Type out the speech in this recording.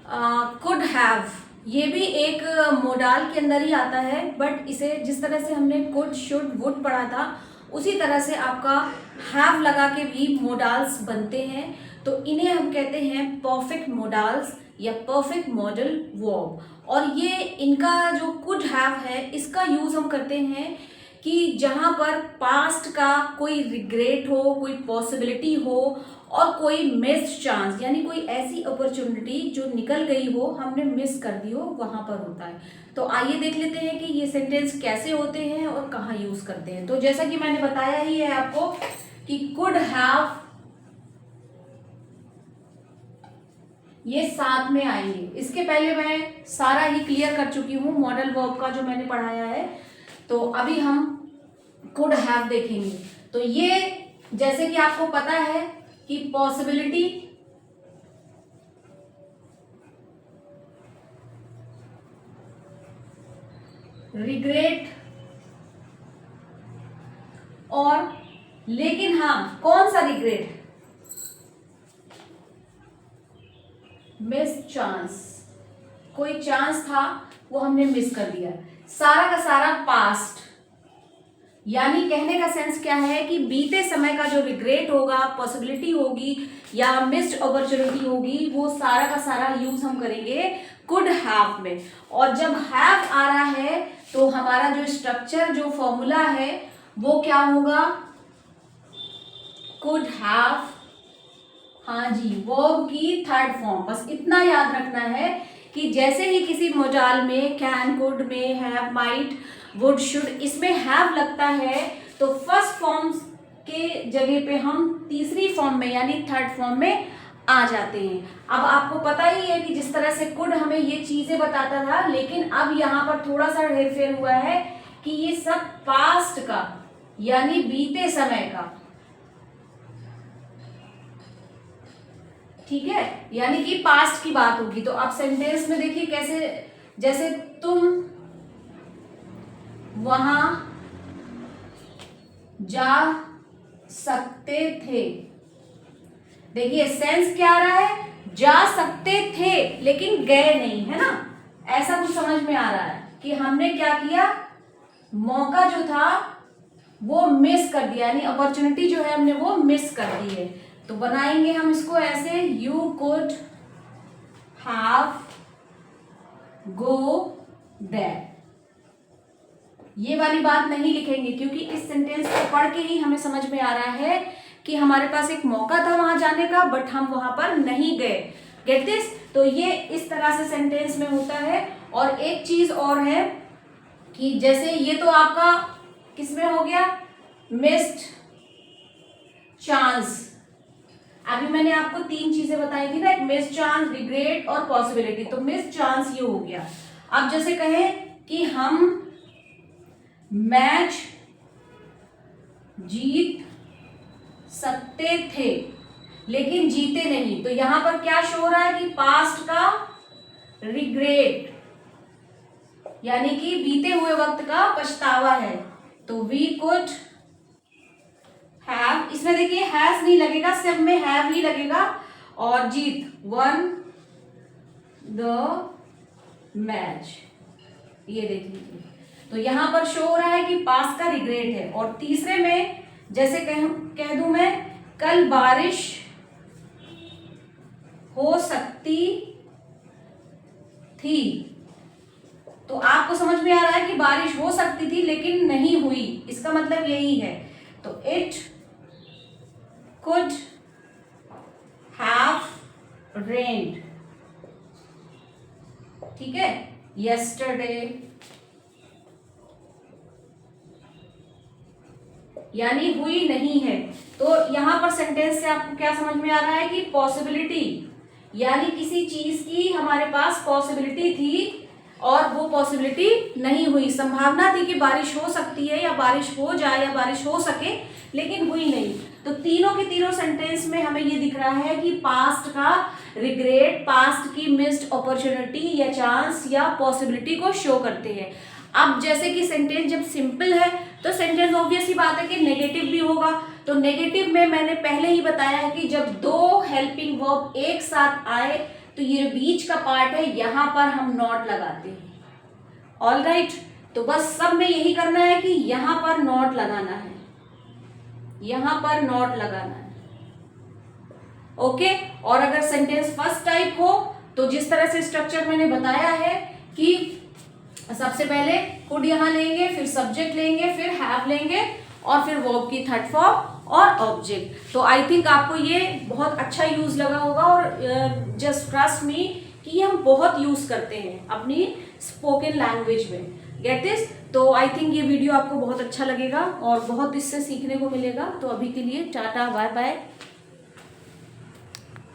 Could have, ये भी एक मोडाल के अंदर ही आता है, बट इसे जिस तरह से हमने कुड शुड वुड पढ़ा था उसी तरह से आपका हैव लगा के भी मोडाल्स बनते हैं। तो इन्हें हम कहते हैं परफेक्ट मोडाल्स या परफेक्ट मॉडल वर्ब। और ये इनका जो कुड हैव है इसका यूज हम करते हैं कि जहाँ पर पास्ट का कोई रिग्रेट हो, कोई पॉसिबिलिटी हो और कोई मिस्ड चांस, यानी कोई ऐसी अपॉर्चुनिटी जो निकल गई हो, हमने मिस कर दी हो, वहां पर होता है। तो आइए देख लेते हैं कि ये सेंटेंस कैसे होते हैं और कहाँ यूज करते हैं। तो जैसा कि मैंने बताया ही है आपको कि कुड हैव ये साथ में आएंगे। इसके पहले मैं सारा ही क्लियर कर चुकी हूँ मॉडल वर्ब का जो मैंने पढ़ाया है। तो अभी हम कुड हैव देखेंगे। तो ये जैसे कि आपको पता है कि पॉसिबिलिटी, रिग्रेट और लेकिन हाँ, कौन सा रिग्रेट, मिस चांस, कोई चांस था वो हमने मिस कर दिया। सारा का सारा पास्ट, यानी कहने का सेंस क्या है कि बीते समय का जो रिग्रेट होगा, पॉसिबिलिटी होगी या मिस्ड अपॉर्चुनिटी होगी, वो सारा का सारा यूज हम करेंगे कुड हैव में। और जब हैव आ रहा है तो हमारा जो स्ट्रक्चर, जो फॉर्मूला है वो क्या होगा, कुड हैव, हाँ जी, वर्ब की थर्ड फॉर्म। बस इतना याद रखना है कि जैसे ही किसी मोडाल में कैन, कुड में, हैव, माइट, वुड, शुड, इसमें हैव लगता है तो फर्स्ट फॉर्म के जगह पे हम तीसरी फॉर्म में यानी थर्ड फॉर्म में आ जाते हैं। अब आपको पता ही है कि जिस तरह से कुड हमें ये चीजें बताता था, लेकिन अब यहाँ पर थोड़ा सा हेरफेर हुआ है कि ये सब पास्ट का यानी बीते समय का, ठीक है, यानी कि पास्ट की बात होगी। तो आप सेंटेंस में देखिए कैसे, जैसे तुम वहां जा सकते थे। देखिए सेंस क्या आ रहा है, जा सकते थे लेकिन गए नहीं, है ना, ऐसा कुछ समझ में आ रहा है कि हमने क्या किया, मौका जो था वो मिस कर दिया, यानी अपॉर्चुनिटी जो है हमने वो मिस कर दी है। तो बनाएंगे हम इसको ऐसे, you could have go there. ये वाली बात नहीं लिखेंगे क्योंकि इस सेंटेंस को पढ़ के ही हमें समझ में आ रहा है कि हमारे पास एक मौका था वहां जाने का, बट हम वहां पर नहीं गए। Get this? तो ये इस तरह से सेंटेंस में होता है। और एक चीज और है कि जैसे ये तो आपका किसमें हो गया, मिस्ड चांस। अभी मैंने आपको तीन चीजें बताई थी ना, एक मिस्ड चांस, रिग्रेट और पॉसिबिलिटी। तो मिस्ड चांस ये हो गया। अब जैसे कहें कि हम मैच जीत सकते थे लेकिन जीते नहीं, तो यहां पर क्या शो हो रहा है कि पास्ट का रिग्रेट, यानी कि बीते हुए वक्त का पछतावा है। तो वी कुड हैव, इसमें देखिए हैज नहीं लगेगा, सब में हैव ही लगेगा। और जीत, वन द मैच, ये देख लीजिए। तो यहां पर शो हो रहा है कि पास्ट का रिग्रेट है। और तीसरे में जैसे कह दूं मैं, कल बारिश हो सकती थी, तो आपको समझ में आ रहा है कि बारिश हो सकती थी लेकिन नहीं हुई, इसका मतलब यही है। तो इट कुड हैव रेन्ड, ठीक है, यस्टरडे, यानी हुई नहीं है। तो यहां पर सेंटेंस से आपको क्या समझ में आ रहा है कि पॉसिबिलिटी, यानी किसी चीज की हमारे पास पॉसिबिलिटी थी और वो पॉसिबिलिटी नहीं हुई, संभावना थी कि बारिश हो सकती है या बारिश हो जाए या बारिश हो सके, लेकिन हुई नहीं। तो तीनों के तीनों सेंटेंस में हमें ये दिख रहा है कि पास्ट का रिग्रेट, पास्ट की मिस्ड अपॉर्चुनिटी या चांस या पॉसिबिलिटी को शो करते हैं। अब जैसे कि सेंटेंस जब सिंपल है तो सेंटेंस ऑब्वियस ही बात है कि नेगेटिव भी होगा। तो नेगेटिव में मैंने पहले ही बताया है कि जब दो हेल्पिंग वर्ब एक साथ आए तो ये बीच का पार्ट है, यहाँ पर हम नॉट लगाते हैं। ऑल राइट, तो बस सब में यही करना है कि यहाँ पर नॉट लगाना है, यहाँ पर नॉट लगाना है। ओके, और अगर सेंटेंस फर्स्ट टाइप हो तो जिस तरह से स्ट्रक्चर मैंने बताया है कि सबसे पहले कुड यहाँ लेंगे, फिर सब्जेक्ट लेंगे, फिर हैव लेंगे और फिर वर्ब की थर्ड फॉर्म और ऑब्जेक्ट। तो आई थिंक आपको ये बहुत अच्छा यूज लगा होगा और जस्ट ट्रस्ट मी कि ये हम बहुत यूज करते हैं अपनी स्पोकन लैंग्वेज में। Get this? तो आई थिंक ये वीडियो आपको बहुत अच्छा लगेगा और बहुत इससे सीखने को मिलेगा। तो अभी के लिए टाटा, बाय बाय।